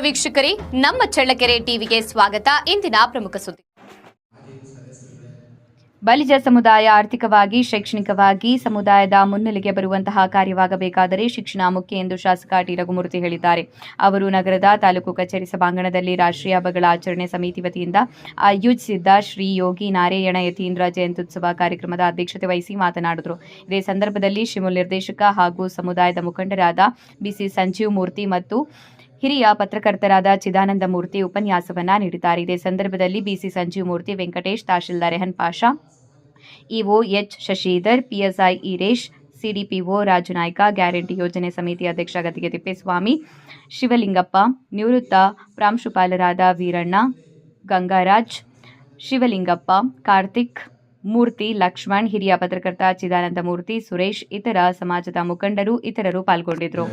ವೀಕ್ಷಕರೇ, ನಮ್ಮ ಚಳ್ಳಕೆರೆ ಟಿವಿಗೆ ಸ್ವಾಗತ. ಇಂದಿನ ಪ್ರಮುಖ ಸುದ್ದಿ. ಬಲಿಜ ಸಮುದಾಯ ಆರ್ಥಿಕವಾಗಿ, ಶೈಕ್ಷಣಿಕವಾಗಿ ಸಮುದಾಯದ ಮುನ್ನೆಲೆಗೆ ಬರುವಂತಹ ಕಾರ್ಯವಾಗಬೇಕಾದರೆ ಶಿಕ್ಷಣ ಮುಖ್ಯ ಎಂದು ಶಾಸಕ ಟಿ. ರಘುಮೂರ್ತಿ ಹೇಳಿದ್ದಾರೆ. ಅವರು ನಗರದ ತಾಲೂಕು ಕಚೇರಿ ಸಭಾಂಗಣದಲ್ಲಿ ರಾಷ್ಟ್ರೀಯ ಹಬ್ಬಗಳ ಆಚರಣೆ ಸಮಿತಿ ವತಿಯಿಂದ ಆಯೋಜಿಸಿದ್ದ ಶ್ರೀ ಯೋಗಿ ನಾರಾಯಣ ಯತೀಂದ್ರ ಜಯಂತ್ಯುತ್ಸವ ಕಾರ್ಯಕ್ರಮದ ಅಧ್ಯಕ್ಷತೆ ವಹಿಸಿ ಮಾತನಾಡಿದರು. ಇದೇ ಸಂದರ್ಭದಲ್ಲಿ ಶಿಮುಲ್ ನಿರ್ದೇಶಕ ಹಾಗೂ ಸಮುದಾಯದ ಮುಖಂಡರಾದ ಬಿಸಿ ಸಂಜೀವ್ ಮೂರ್ತಿ ಮತ್ತು ಹಿರಿಯ ಪತ್ರಕರ್ತರಾದ ಚಿದಾನಂದ ಮೂರ್ತಿ ಉಪನ್ಯಾಸವನ್ನ ನೀಡಿದ್ದಾರೆ. ಇದೇ ಸಂದರ್ಭದಲ್ಲಿ B C Sanjeev Murthy, Venkatesh, tahsildar Rehan Pasha, EO H Shashidhar, PSI Eresh, CDPO Raju Naik, guarantee ಯೋಜನೆ ಸಮಿತಿ ಅಧ್ಯಕ್ಷ ಗದಿಗೆ ತಿಪ್ಪೇಸ್ವಾಮಿ, ಶಿವಲಿಂಗಪ್ಪ, ನಿವೃತ್ತ ಪ್ರಾಂಶುಪಾಲರಾದ ವೀರಣ್ಣ, ಗಂಗಾರಾಜ್, ಶಿವಲಿಂಗಪ್ಪ, ಕಾರ್ತಿಕ್, ಮೂರ್ತಿ, ಲಕ್ಷ್ಮಣ್, ಹಿರಿಯ ಪತ್ರಕರ್ತ ಚಿದಾನಂದ ಮೂರ್ತಿ, ಸುರೇಶ್, ಇತರ ಸಮಾಜದ ಮುಖಂಡರು ಇತರರು ಪಾಲ್ಗೊಂಡಿದ್ದರು.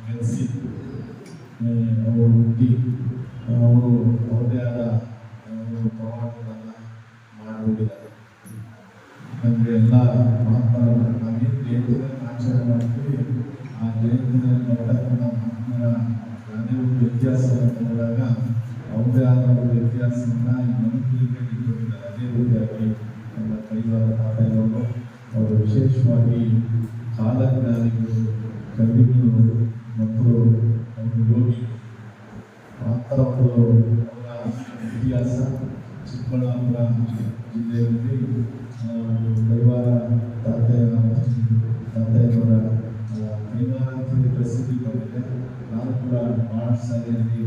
ಕೆಲಸಿ ಅವರು ಹುಟ್ಟಿ ಅವರು ಅವರದೇ ಆದ ಪ್ರವಾಹಗಳನ್ನು ಮಾಡಿಬಿಟ್ಟಿದ್ದಾರೆ. ಯಾಕಂದರೆ ಎಲ್ಲ ಮಹಾತ್ಮರ ನಾವೇನು ಜಯಂತಿಯನ್ನು ಆಚರಣೆ ಮಾಡ್ತೀವಿ, ಆ ಜಯಂತಿನಲ್ಲಿ ನೋಡತಕ್ಕಂಥ ಮಹಾತ್ಮರ ಅದೇ ಒಂದು ವ್ಯತ್ಯಾಸವನ್ನು ನೋಡಿದಾಗ ಅವರದೇ ಆದ ಒಂದು ವ್ಯತ್ಯಾಸವನ್ನು ಈ ಮನುಷ್ಯರಿಗೆ ಇಟ್ಕೊಂಡಿದ್ದಾರೆ. ಅದೇ ರೀತಿಯಾಗಿ ನಮ್ಮ ಕೈವಾರ ತಾತೆಯವರು ಅವರು ವಿಶೇಷವಾಗಿ ಕಾಲಜ್ಞಾನಿಗಳು, ಕವಿಗಳು ಮತ್ತು ಅವರು ಯೋಗಿ ಮಾತ್ರ ಅವರ ಇತಿಹಾಸ ಚಿಕ್ಕಬಳ್ಳಾಪುರ ಜಿಲ್ಲೆಯಲ್ಲಿ ಕೈವಾರ ತಾತೆಯವರ ಕೈವಾರ ಅಂತೇಳಿ ಪ್ರಸಿದ್ಧಿ ಬಂದಿದೆ. ನಾನು ಕೂಡ ಬಹಳಷ್ಟು ಸಾರಿಯಲ್ಲಿ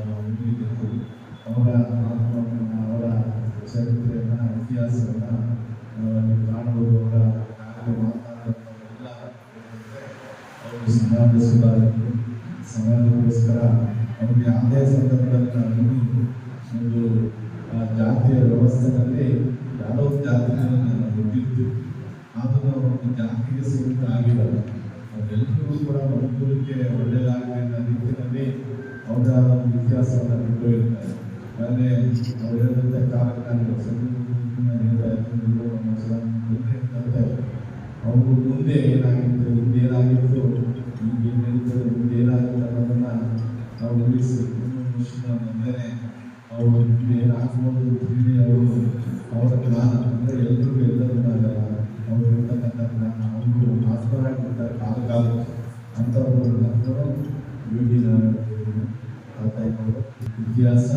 ಹೋಗಿದ್ದೇನೆ. ಅವರ ಚರಿತ್ರೆಯನ್ನು, ಇತಿಹಾಸವನ್ನು ಕಾಣಬಹುದು. ಅವರ ಕಾರ್ಯ ಮಾತನಾಡುವಂಥವೆಲ್ಲ ಅವರು ಸಮಾಜ ಸುಧಾರಣೆ, ಸಮಾಜಕ್ಕೋಸ್ಕರ ಅವರು ಯಾವುದೇ ಸಂದರ್ಭದಲ್ಲಿ ಒಂದು ಜಾತಿಯ ವ್ಯವಸ್ಥೆಯಲ್ಲಿ ಯಾವುದೋ ಒಂದು ಜಾತಿಗಳನ್ನು ಹುಟ್ಟಿದ್ದು, ಆದರೂ ಒಂದು ಜಾತಿಗೆ ಸೀಮಿತ ಆಗಿರಲ್ಲ. ಅವರೆಲ್ಲರಿಗೂ ಕೂಡ ಅನುಕೂಲಕ್ಕೆ ಒಳ್ಳೆಯದಾಗಲಿ ಅನ್ನೋ ರೀತಿಯಲ್ಲಿ ಅವರ ಒಂದು ಇತಿಹಾಸವನ್ನು ಬಿಟ್ಟುಕೊಳ್ತಾರೆ. ಆದರೆ ಅವರು ಹೇಳಿದಂಥ ಕಾಲಜ್ಞಾನಿಗಳು ಅವರು ಮುಂದೆ ಏನಾಗಿತ್ತು, ಮುಂದೆ ಏನಾಗಿತ್ತು, ಈಗೇನು ಹೇಳ್ತಾರೆ, ಮುಂದೆ ಏನಾಗಿತ್ತು ಅನ್ನೋದನ್ನು ನಾವು ಊಹಿಸಿ ಮೇಲೆ ಅವರು ಏನಾಗ್ಬೋದು ತಿಳಿ ಅವರ ಜ್ಞಾನ ಅಂದರೆ ಎಲ್ರಿಗೂ ಎಲ್ಲರನ್ನಾಗಲ್ಲ. ಅವರು ಇರ್ತಕ್ಕಂಥ ಜ್ಞಾನ ಅವರು ಮಾತನಾಡಿರ್ತಾರೆ ಕಾಲ ಅಂಥವರು ನಂತರ ಯೋಗಿ ಇತಿಹಾಸ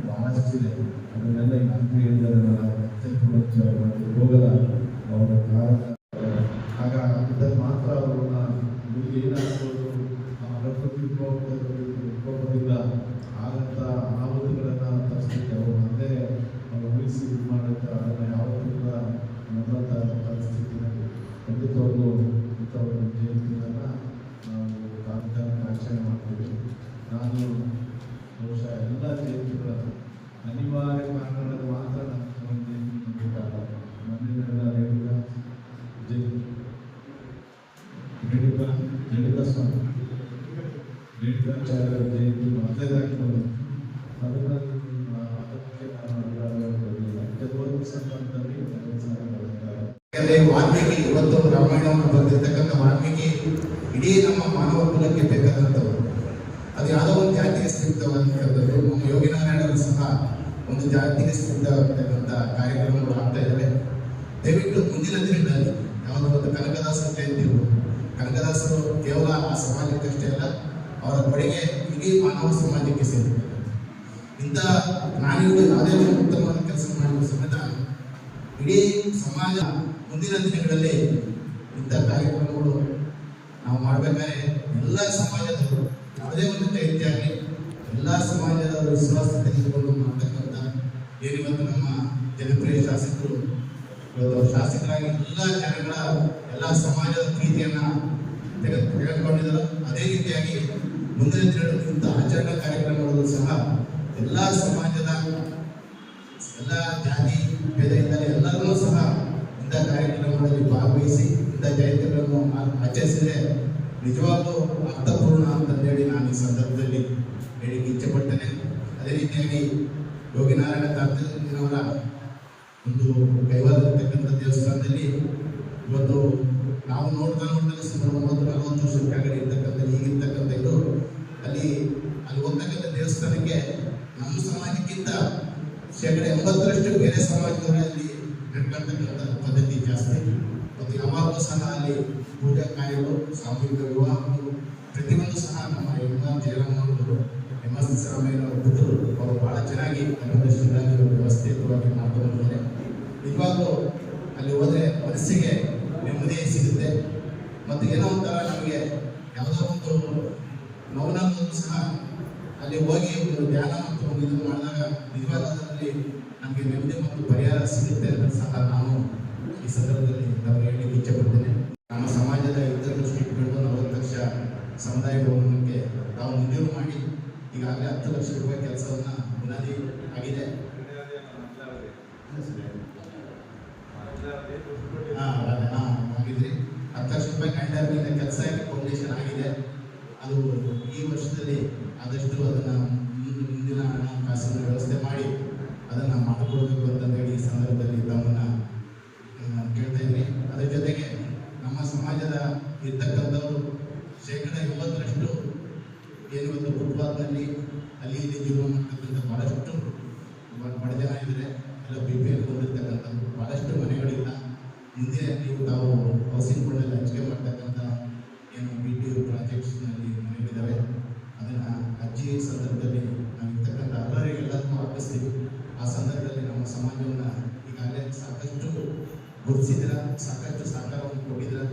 ಬಹಳಷ್ಟಿದೆ. ಅದನ್ನೆಲ್ಲ ಈಗ ಹೇಳಿದರೆ ಹೋಗಲ್ಲ ಅವರ ಕಾಲ. ಆಗ ಇದನ್ನು ಮಾತ್ರ ಅವರನ್ನ ಏನಾಗ್ಬೋದು, ಪ್ರಕೃತಿ ವಿಕೋಪದಿಂದ ಆಗಂಥ ಆವತ್ತುಗಳನ್ನು ತರಿಸಲಿಕ್ಕೆ ಅವರು ಮತ್ತೆ ಉಳಿಸಿ ಇದು ಮಾಡೋಕ್ಕೆ ಅದನ್ನು ಯಾವತ್ತೂ ಕೂಡ ಮೊದಲ ಪರಿಸ್ಥಿತಿಯಲ್ಲಿ ಖಂಡಿತವಾಗೂ ಇಂಥವ್ರ ಜಯಂತಿಯನ್ನು ನಾವು ಕಾರ್ಯಕ್ರಮ ಆಚರಣೆ ಮಾಡ್ತೀವಿ. ನಾನು ಬಹುಶಃ ಎಲ್ಲ ಜಯಂತಿಗಳನ್ನು ಅನಿವಾರ್ಯ ಕಾರಣಗಳಲ್ಲಿ ಮಾತ್ರ ನಾನು ಜಯಂತಿ ಬೇಕಾಗಲ್ಲ. ಮೊನ್ನೆ ನಡೆದ ರೇಣುಕಾ ಸ್ವಾಮಿ ರೇಣುಕಾಚಾರ್ಯ ಜಯಂತಿ ಮೊದಲೇದಾಗಿ ಬಂದಿತ್ತು. ಅದನ್ನು ವಾಲ್ಮೀಕಿ ಇವತ್ತು ರಾಮಾಯಣವನ್ನು ಬರೆದಿರ್ತಕ್ಕಂಥ ವಾಲ್ಮೀಕಿ ಇಡೀ ನಮ್ಮ ಮಾನವ ಕುಲಕ್ಕೆ ಬೇಕಾದಂಥವರು. ಅದು ಯಾವುದೋ ಒಂದು ಜಾತಿಗೆ ಸ್ಥಿತವಾದಂಥದ್ದು. ನಮ್ಮ ಯೋಗಿನಾರಾಯಣರು ಸಹ ಒಂದು ಜಾತಿಗೆ ಸ್ಥಿತವಾಗ್ತಕ್ಕಂಥ ಕಾರ್ಯಕ್ರಮಗಳು ಆಗ್ತಾ ಇದ್ದಾರೆ. ದಯವಿಟ್ಟು ಮುಂದಿನ ದಿನಗಳಲ್ಲಿ ಯಾವುದೋ ಒಂದು ಕನಕದಾಸರ ಜಯಂತಿ ಇರ್ಬೋದು. ಕನಕದಾಸರು ಕೇವಲ ಆ ಸಮಾಜಕ್ಕಷ್ಟೇ ಅಲ್ಲ, ಅವರ ಕೊಡುಗೆ ಇಡೀ ಮಾನವ ಸಮಾಜಕ್ಕೆ ಸೇರಿದೆ. ಇಂಥ ಜ್ಞಾನಿಗಳು ಯಾವುದೇ ಒಂದು ಉತ್ತಮ ಕೆಲಸ ಮಾಡಿದ ಸಮೇತ ಇಡೀ ಸಮಾಜ ಮುಂದಿನ ದಿನಗಳಲ್ಲಿ ಇಂಥ ಕಾರ್ಯಕ್ರಮಗಳು ನಾವು ಮಾಡಬೇಕಾದ್ರೆ ಎಲ್ಲ ಸಮಾಜದವರು ಯಾವುದೇ ಒಂದು ಚೈತ್ಯ ಆಗಲಿ ಎಲ್ಲ ಸಮಾಜದ ವಿಶ್ವಾಸ ತೆಗೆದುಕೊಂಡು ಮಾಡ್ತಕ್ಕಂಥ ಏನಿವತ್ತು ನಮ್ಮ ಜನಪ್ರಿಯ ಶಾಸಕರು ಇವತ್ತು ಶಾಸಕರಾಗಿ ಎಲ್ಲ ಜನಗಳ ಎಲ್ಲ ಸಮಾಜದ ಪ್ರೀತಿಯನ್ನ ತೆಗೆದುಕೊಂಡಿದ್ದಾರೆ. ಅದೇ ರೀತಿಯಾಗಿ ಮುಂದಿನ ದಿನಗಳಲ್ಲಿ ಇಂಥ ಆಚರಣಾ ಕಾರ್ಯಕ್ರಮಗಳು ಸಹ ಎಲ್ಲ ಸಮಾಜದ ಎಲ್ಲ ಜಾತಿ ಭೇದ ಇದ್ದರೆ ಎಲ್ಲರೂ ಸಹ ಇಂಥ ಕಾರ್ಯಕ್ರಮಗಳಲ್ಲಿ ಭಾಗವಹಿಸಿ ಇಂಥ ಜಯಂತಿಗಳನ್ನು ಆಚರಿಸಿದರೆ ನಿಜವಾಗ್ಲೂ ಅರ್ಥಪೂರ್ಣ ಅಂತಂದೇಳಿ ನಾನು ಈ ಸಂದರ್ಭದಲ್ಲಿ ಹೇಳಿಕ್ಕೆ ಇಚ್ಛೆಪಡ್ತೇನೆ. ಅದೇ ರೀತಿಯಾಗಿ ಯೋಗಿನಾರಾಯಣ ತಾತನವರ ಒಂದು ಕೈವಾರತಕ್ಕಂಥ ದೇವಸ್ಥಾನದಲ್ಲಿ ಇವತ್ತು ನಾವು ನೋಡ್ತಾ ಸುಮಾರು 30-40 ವರ್ಷದ ಕೆಳಗಡೆ ಇರ್ತಕ್ಕಂಥ ಈಗಿರ್ತಕ್ಕಂಥ ಇದು ಅಲ್ಲಿ ಹೋಗ್ತಕ್ಕಂಥ ದೇವಸ್ಥಾನಕ್ಕೆ ನಮ್ಮ ಸಮಾಜಕ್ಕಿಂತ 80% ಬೇರೆ ಸಮಾಜದಲ್ಲಿ ನಡ್ಕೊಳ್ತಕ್ಕಂಥ ಪದ್ಧತಿ ಜಾಸ್ತಿ. ಮತ್ತು ಯಾವಾಗಲೂ ಸಹ ಅಲ್ಲಿ ಪೂಜಾ ಕಾರ್ಯಗಳು, ಸಾಮೂಹಿಕ ವಿವಾಹಗಳು ಪ್ರತಿಯೊಂದು ಸಹ ನಮ್ಮ ಜಯರಾಮನವರು ಸಿದ್ದರಾಮಯ್ಯನವರ ಪುತ್ರರು ಅವರು ಬಹಳ ಚೆನ್ನಾಗಿ ಕನ್ನಡದಲ್ಲಿ ವ್ಯವಸ್ಥಿತವಾಗಿ ಮಾಡ್ಕೊಂಡಿದ್ದಾರೆ. ನಿಜವಾಗ್ಲೂ ಅಲ್ಲಿ ಹೋದರೆ ಮನಸ್ಸಿಗೆ ನೆಮ್ಮದಿ ಸಿಗುತ್ತೆ. ಮತ್ತು ಏನೋ ಒಂಥರ ನಮಗೆ ಯಾವುದೋ ಒಂದು ನೋವನ್ನು ಸಹ ಅಲ್ಲಿ ಹೋಗಿ ಒಂದು ಧ್ಯಾನ ಮತ್ತು ಒಂದು ಇದು ಮಾಡಿದಾಗ ನಿಜವಾದಲ್ಲಿ ನಮಗೆ ನೆಮ್ಮದಿ ಮತ್ತು ಪರಿಹಾರ ಸಿಗುತ್ತೆ ಅಂತ ಸಹ ನಾನು ಈ ಸಂದರ್ಭದಲ್ಲಿ ನಾವು ಹೇಳಲಿಕ್ಕೆ ಇಚ್ಛೆಪಡ್ತೇನೆ. ನಮ್ಮ ಸಮಾಜದ ಹಿತದೃಷ್ಟಿ ಇಟ್ಕೊಂಡು 40 ಲಕ್ಷ ಸಮುದಾಯ ಭವನಕ್ಕೆ ನಾವು ಮಂಜೂರು ಮಾಡಿ ಈಗಾಗಲೇ 10 ಲಕ್ಷ ರೂಪಾಯಿ ಕೆಲಸವನ್ನು ಬುನಾದಿ ಆಗಿದೆ. ಆಗಿದ್ರಿ 10 ಲಕ್ಷ ರೂಪಾಯಿ ಕಂಡರ್ನಿಂದ ಕೆಲಸ ಆಗಿ ಫೌಂಡೇಶನ್ ಆಗಿದೆ. ಅದು ಈ ವರ್ಷದಲ್ಲಿ ಆದಷ್ಟು ಅದನ್ನು ಮುಂದಿನ ಹಣಕಾಸಿನ ವ್ಯವಸ್ಥೆ ಮಾಡಿ ಅದನ್ನು ಮಾಡಿಕೊಡ್ಬೇಕು ಅಂತಂದೇಳಿ ಈ ಸಂದರ್ಭದಲ್ಲಿ ತಮ್ಮನ್ನು ಕೇಳ್ತಾ ಇದ್ದೀನಿ. ಅದರ ಜೊತೆಗೆ ನಮ್ಮ ಸಮಾಜದ ಇರ್ತಕ್ಕಂಥವರು 80% ಏನಿವತ್ತು ಫುಟ್ಪಾತ್ನಲ್ಲಿ ಅಲ್ಲಿ ಇಲ್ಲಿ ಜೀವನ ಮಾಡ್ತಕ್ಕಂಥ ಭಾಳಷ್ಟು ಬಡ ಜನ ಇದ್ದಾರೆ. ಎಲ್ಲ BPL ಬಂದಿರ್ತಕ್ಕಂಥದ್ದು ಭಾಳಷ್ಟು ಮನೆಗಳಿಲ್ಲ. ಮುಂದೆ ನೀವು ತಾವು ಹೌಸಿಂಗ್ ಬೋರ್ಡಲ್ಲಿ ಹಂಚಿಕೆ ಮಾಡ್ತಕ್ಕಂಥ ಏನು BTO ಪ್ರಾಜೆಕ್ಟ್ಸ್ನಲ್ಲಿ ಮನೆಗಳಿದ್ದಾವೆ ಅದನ್ನು ಅರ್ಜಿ ಸಂದರ್ಭದಲ್ಲಿ ನಾವು ಇರ್ತಕ್ಕಂಥ ಅರ್ಹರಿಗೆಲ್ಲದನ್ನೂ ಹಾಕಿಸ್ತೀವಿ. ಆ ಸಂದರ್ಭದಲ್ಲಿ ನಮ್ಮ ಸಮಾಜವನ್ನು ಈಗಾಗಲೇ ಸಾಕಷ್ಟು ಗುರುತಿಸಿದ್ರೆ, ಸಾಕಷ್ಟು ಸಹಕಾರವನ್ನು ಕೊಟ್ಟಿದ್ರೆ,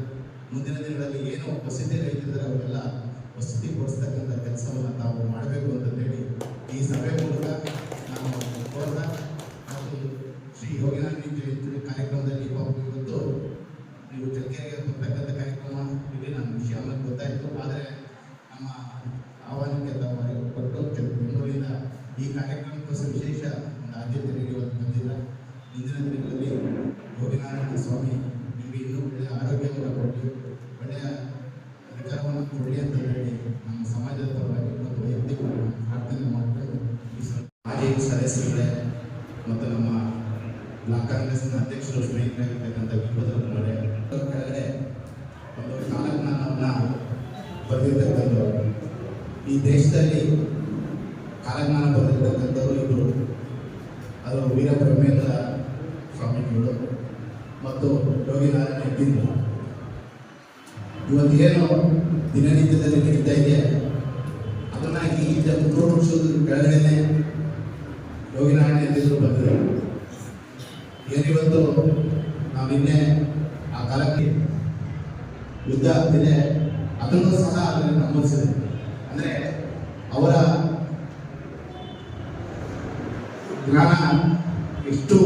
ಮುಂದಿನ ದಿನಗಳಲ್ಲಿ ಏನು ವಸತಿ ರೈತರಿದ್ದಾರೆ ಅವರೆಲ್ಲ ವಸತಿ ಕೊಡಿಸ್ತಕ್ಕಂಥ ಕೆಲಸವನ್ನು ತಾವು ಮಾಡಬೇಕು ಅಂತಂದೇಳಿ ಈ ಸಭೆ ಮೂಲಕ ನಾವು ಕೋರ್ತಾ. ಮತ್ತು ಶ್ರೀ ಯೋಗಿನಾರಾಯಣ ಜಯಂತಿ ಕಾರ್ಯಕ್ರಮದಲ್ಲಿ ಇವತ್ತು ನೀವು ಚರ್ಚೆಗೆ ಬರ್ತಕ್ಕಂಥ ಕಾರ್ಯಕ್ರಮ ಇಲ್ಲಿ ನನ್ನ ವಿಷಯ ನಮಗೆ ಗೊತ್ತಾಯಿತು. ಆದರೆ ನಮ್ಮ ಆಹ್ವಾನಕ್ಕೆ ತಾವು ಕೊಟ್ಟು ಬೆಂಗಳೂರಿನ ಈ ಕಾರ್ಯಕ್ರಮಕ್ಕೋಸ್ಕರ ವಿಶೇಷ ಒಂದು ಆದ್ಯತೆ ನೀಡಿ ಇವತ್ತು ಬಂದಿದ್ದಾರೆ. ಮುಂದಿನ ದಿನಗಳಲ್ಲಿ ಯೋಗಿನಾರಾಯಣ ಸ್ವಾಮಿ ನಿಮಗೆ ಇನ್ನೂ ಒಳ್ಳೆಯ ಆರೋಗ್ಯವನ್ನು ಕೊಡಲಿ, ಒಳ್ಳೆಯ ಅಧಿಕಾರವನ್ನು ಕೊಡಲಿ ಅಂತ ಹೇಳಿ ನಮ್ಮ ಸಮಾಜದ ಪರವಾಗಿ ಮತ್ತು ವೈಯಕ್ತಿಕ ಪ್ರಾರ್ಥನೆ ಮಾಡಿಕೊಂಡು ಮಾಜಿ ಸದಸ್ಯರುಗಳೇ ಮತ್ತು ನಮ್ಮ ಬ್ಲಾಕ್ ಕಾಂಗ್ರೆಸ್ನ ಅಧ್ಯಕ್ಷರು ಸ್ನೇಹಿತರಾಗಿರ್ತಕ್ಕಂಥ ವೀರಭದ್ರಪ್ಪನವರೇ, ಕೆಳಗಡೆ ಒಂದು ಕಾಲಜ್ಞಾನವನ್ನು ಬರೆದಿರ್ತಕ್ಕಂಥವ್ರು. ಈ ದೇಶದಲ್ಲಿ ಕಾಲಜ್ಞಾನ ಬರೆದಿರ್ತಕ್ಕಂಥವ್ರು ಇಬ್ಬರು. ಅದು ವೀರಬ್ರಹ್ಮೇಂದ್ರ ಸ್ವಾಮಿಗಳು ಮತ್ತು ಯೋಗಿನಾರಾಯಣ ಇದ್ದಿದ್ದು. ಇವತ್ತೇನು ದಿನನಿತ್ಯದಲ್ಲಿ ನಡೀತಾ ಇದೆ ಅದನ್ನು ಈ 3 ವರ್ಷದ ಕೆಳಗಡೆ ಯೋಗಿನಾರಾಯಣ ಎದ್ದಿದ್ರು ಬಂದರು. ಏನಿವತ್ತು ನಾವು ನಿನ್ನೆ ಆ ಕಾಲಕ್ಕೆ ಯುದ್ಧ ಆಗ್ತಿದೆ ಅದನ್ನು ಸಹ ಅದರಲ್ಲಿ ನಮೂದಿಸಿದೆ. ಅಂದರೆ ಅವರ ಜ್ಞಾನ ಎಷ್ಟು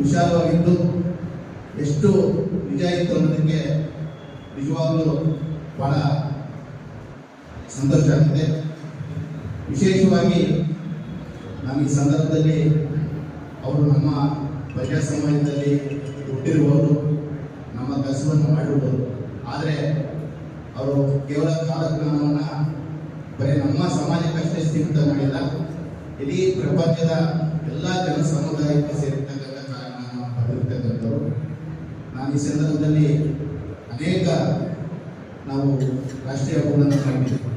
ವಿಶಾಲವಾಗಿದ್ದು ಎಷ್ಟು ನಿಜ ಇತ್ತು ಅನ್ನೋದಕ್ಕೆ ನಿಜವಾಗಲೂ ಬಹಳ ಸಂತೋಷ ಆಗಿದೆ. ವಿಶೇಷವಾಗಿ ನಾನು ಈ ಸಂದರ್ಭದಲ್ಲಿ ಅವರು ನಮ್ಮ ಪ್ರಜಾ ಸಮಾಜದಲ್ಲಿ ಹುಟ್ಟಿರುವವರು, ನಮ್ಮ ಕೆಲಸವನ್ನು ಮಾಡಿರುವರು. ಆದರೆ ಅವರು ಕೇವಲ ಕಾಲಜ್ಞಾನವನ್ನು ಬರೀ ನಮ್ಮ ಸಮಾಜಕ್ಕಷ್ಟೇ ಸೀಮಿತ ಮಾಡಿಲ್ಲ, ಇಡೀ ಪ್ರಪಂಚದ ಎಲ್ಲ ಜನ ಸಮುದಾಯಕ್ಕೆ ಸೇರಿರ್ತಕ್ಕಂಥ ಕಾಲಜ್ಞಾನವನ್ನು ಪಡೆದಿರ್ತಕ್ಕಂಥವರು. ನಾನು ಈ ಸಂದರ್ಭದಲ್ಲಿ ಅನೇಕ ನಾವು ರಾಷ್ಟ್ರೀಯ ಹಬ್ಬಗಳನ್ನು ಮಾಡಿದ್ದೀವಿ.